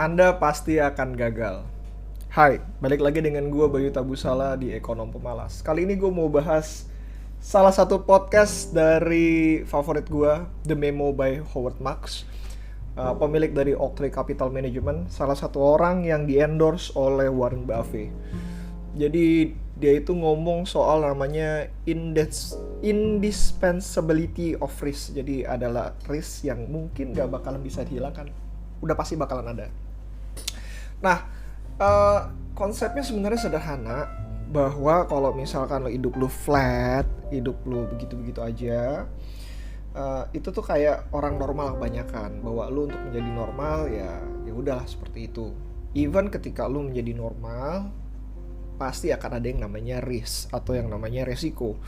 Anda pasti akan gagal. Hai, balik lagi dengan gue Bayu Tabusala di Ekonom Pemalas. Kali ini gue mau bahas salah satu podcast dari favorit gue, The Memo by Howard Marks, pemilik dari Oaktree Capital Management, salah satu orang yang di-endorse oleh Warren Buffett. Jadi dia itu ngomong soal namanya indispensability of risk. Jadi adalah risk yang mungkin gak bakalan bisa dihilangkan, udah pasti bakalan ada. Nah, konsepnya sebenarnya sederhana, bahwa kalau misalkan lo hidup lo flat, hidup lo begitu-begitu aja, itu tuh kayak orang normal kebanyakan, bahwa lo untuk menjadi normal ya udahlah seperti itu. Even ketika lo menjadi normal, pasti akan ada yang namanya risk atau yang namanya resiko.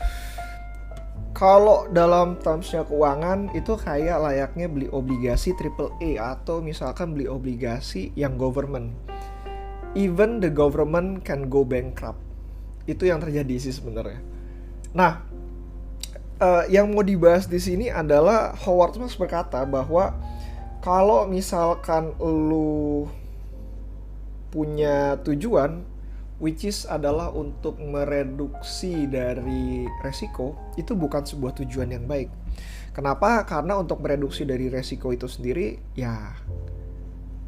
Kalau dalam termsnya keuangan itu kayak layaknya beli obligasi AAA atau misalkan beli obligasi yang government. Even the government can go bankrupt. Itu yang terjadi sih sebenarnya. Nah, yang mau dibahas di sini adalah Howard Marks berkata bahwa kalau misalkan lu punya tujuan, which is adalah untuk mereduksi dari resiko, itu bukan sebuah tujuan yang baik. Kenapa? Karena untuk mereduksi dari resiko itu sendiri, ya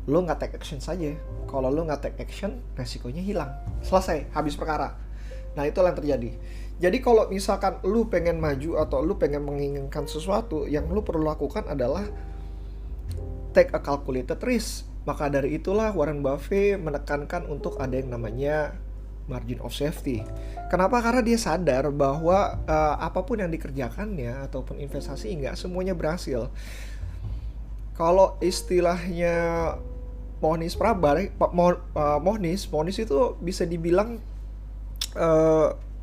lo nggak take action saja. Kalau lo nggak take action, resikonya hilang, selesai, habis perkara. Nah, itulah yang terjadi. Jadi kalau misalkan lo pengen maju atau lo pengen menginginkan sesuatu, yang lo perlu lakukan adalah take a calculated risk. Maka dari itulah Warren Buffett menekankan untuk ada yang namanya margin of safety. Kenapa? Karena dia sadar bahwa apapun yang dikerjakannya ataupun investasi nggak semuanya berhasil. Kalau istilahnya Mohnish Mohnish itu bisa dibilang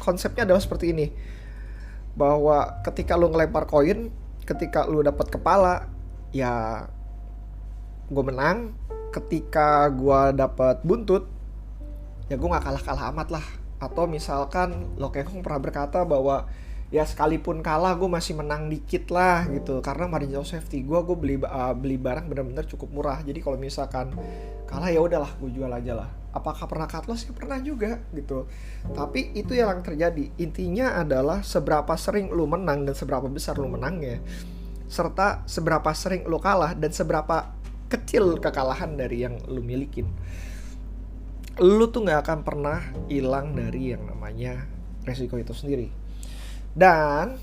konsepnya adalah seperti ini, bahwa ketika lu ngelempar koin, ketika lu dapat kepala, ya gue menang. Ketika gue dapat buntut, ya gue gak kalah-kalah amat lah. Atau misalkan Lo Keng Hong pernah berkata bahwa ya sekalipun kalah gue masih menang dikit lah gitu, karena margin of safety gue beli barang benar-benar cukup murah. Jadi kalau misalkan kalah ya udahlah, gue jual aja lah. Apakah pernah cut loss? Ya pernah juga gitu. Tapi itu yang terjadi. Intinya adalah seberapa sering lu menang dan seberapa besar lu menangnya, serta seberapa sering lu kalah dan seberapa kecil kekalahan dari yang lu milikin. Lu tuh gak akan pernah hilang dari yang namanya resiko itu sendiri. Dan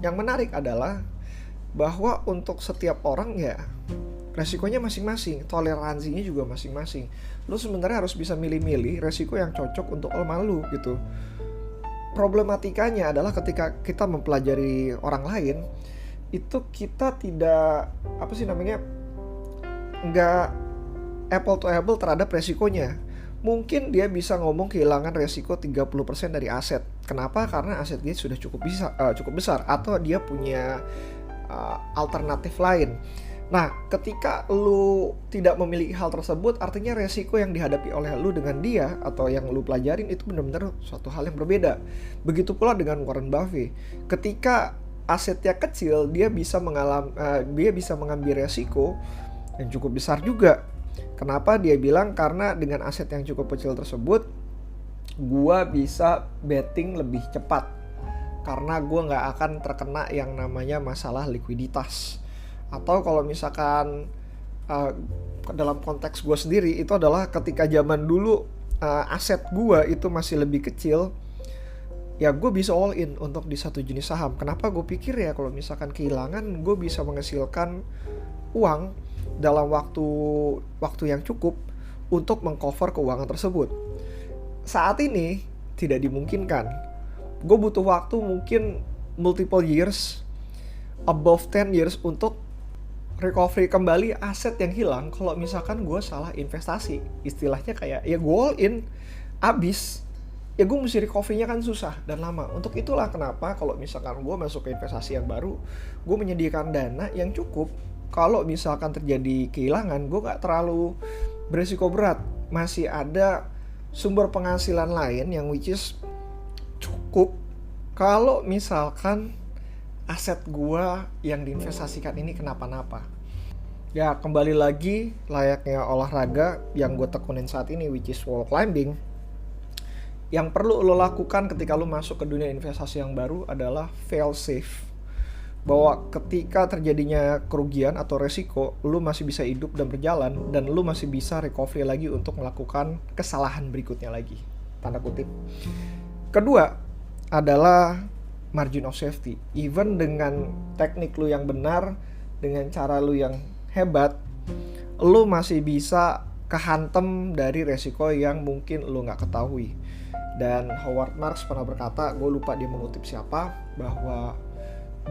yang menarik adalah bahwa untuk setiap orang ya resikonya masing-masing, toleransinya juga masing-masing. Lu sebenarnya harus bisa milih-milih resiko yang cocok untuk lu gitu. Problematikanya adalah ketika kita mempelajari orang lain, itu kita tidak nggak apple to apple terhadap resikonya. Mungkin dia bisa ngomong kehilangan resiko 30% dari aset. Kenapa? Karena aset dia sudah cukup besar, atau dia punya alternatif lain. Nah, ketika lu tidak memiliki hal tersebut, artinya resiko yang dihadapi oleh lu dengan dia atau yang lu pelajarin itu benar-benar suatu hal yang berbeda. Begitu pula dengan Warren Buffett. Ketika asetnya kecil, dia bisa mengambil resiko yang cukup besar juga. Kenapa dia bilang? Karena dengan aset yang cukup kecil tersebut, gua bisa betting lebih cepat, karena gua nggak akan terkena yang namanya masalah likuiditas. Atau kalau misalkan dalam konteks gua sendiri, itu adalah ketika zaman dulu aset gua itu masih lebih kecil, ya gue bisa all in untuk di satu jenis saham. Kenapa? Gue pikir ya kalau misalkan kehilangan, gue bisa menghasilkan uang dalam waktu yang cukup untuk mengcover keuangan tersebut. Saat ini tidak dimungkinkan. Gue butuh waktu mungkin multiple years, above 10 years untuk recovery kembali aset yang hilang kalau misalkan gue salah investasi. Istilahnya kayak ya gue all in, abis, ya gue mesti recovery-nya kan susah dan lama. Untuk itulah kenapa kalau misalkan gue masuk ke investasi yang baru, gue menyediakan dana yang cukup. Kalau misalkan terjadi kehilangan, gue gak terlalu beresiko berat. Masih ada sumber penghasilan lain yang which is cukup kalau misalkan aset gue yang diinvestasikan ini kenapa-napa. Ya kembali lagi layaknya olahraga yang gue tekunin saat ini, which is wall climbing. Yang perlu lo lakukan ketika lo masuk ke dunia investasi yang baru adalah fail safe. Bahwa ketika terjadinya kerugian atau resiko, lo masih bisa hidup dan berjalan, dan lo masih bisa recovery lagi untuk melakukan kesalahan berikutnya lagi, tanda kutip. Kedua adalah margin of safety. Even dengan teknik lu yang benar, dengan cara lu yang hebat, lu masih bisa kehantem dari resiko yang mungkin lu nggak ketahui. Dan Howard Marks pernah berkata, gue lupa dia mengutip siapa, bahwa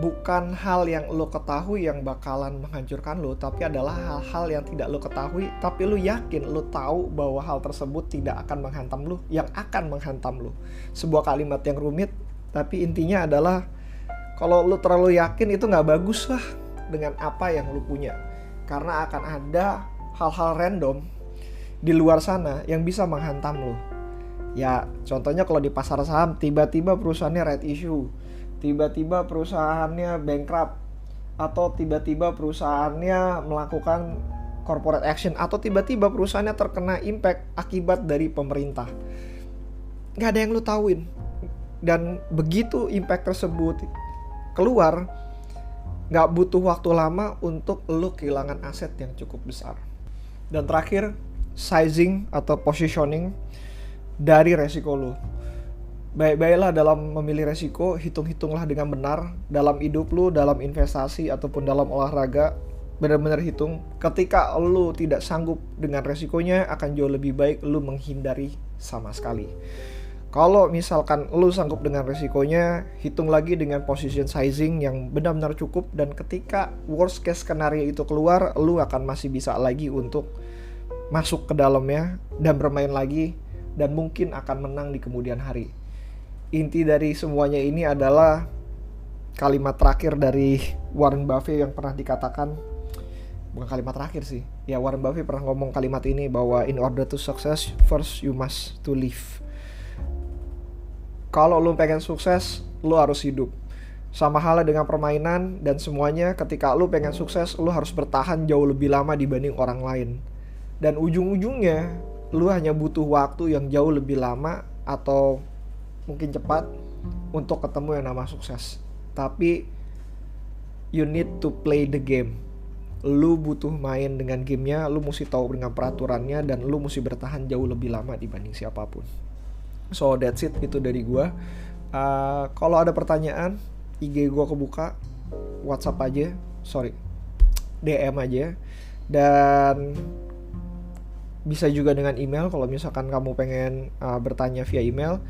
bukan hal yang lo ketahui yang bakalan menghancurkan lo, tapi adalah hal-hal yang tidak lo ketahui, tapi lo yakin, lo tahu bahwa hal tersebut tidak akan menghantam lo, yang akan menghantam lo. Sebuah kalimat yang rumit, tapi intinya adalah kalau lo terlalu yakin itu nggak bagus lah dengan apa yang lo punya, karena akan ada hal-hal random di luar sana yang bisa menghantam lo. Ya contohnya kalau di pasar saham, tiba-tiba perusahaannya red issue, tiba-tiba perusahaannya bankrupt, atau tiba-tiba perusahaannya melakukan corporate action, atau tiba-tiba perusahaannya terkena impact akibat dari pemerintah. Gak ada yang lu tauin. Dan begitu impact tersebut keluar, gak butuh waktu lama untuk lu kehilangan aset yang cukup besar. Dan terakhir, sizing atau positioning dari resiko lu. Baik-baiklah dalam memilih resiko, hitung-hitunglah dengan benar dalam hidup lu, dalam investasi ataupun dalam olahraga. Benar-benar hitung. Ketika lu tidak sanggup dengan resikonya, akan jauh lebih baik lu menghindari sama sekali. Kalau misalkan lu sanggup dengan resikonya, hitung lagi dengan position sizing yang benar-benar cukup, dan ketika worst case scenario itu keluar, lu akan masih bisa lagi untuk masuk ke dalamnya dan bermain lagi, dan mungkin akan menang di kemudian hari. Inti dari semuanya ini adalah kalimat terakhir dari Warren Buffett yang pernah dikatakan, bukan kalimat terakhir sih, ya Warren Buffett pernah ngomong kalimat ini, bahwa in order to success, first you must to live. Kalau lu pengen sukses, lu harus hidup. Sama halnya dengan permainan dan semuanya, ketika lu pengen sukses, lu harus bertahan jauh lebih lama dibanding orang lain. Dan ujung-ujungnya, lu hanya butuh waktu yang jauh lebih lama atau mungkin cepat untuk ketemu yang nama sukses. Tapi you need to play the game. Lu butuh main dengan gamenya, lu mesti tahu dengan peraturannya, dan lu mesti bertahan jauh lebih lama dibanding siapapun. So that's it, itu dari gua. Kalau ada pertanyaan, IG gua kebuka, WhatsApp aja, DM aja, dan bisa juga dengan email kalau misalkan kamu pengen bertanya via email.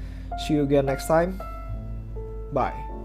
See you again next time. Bye.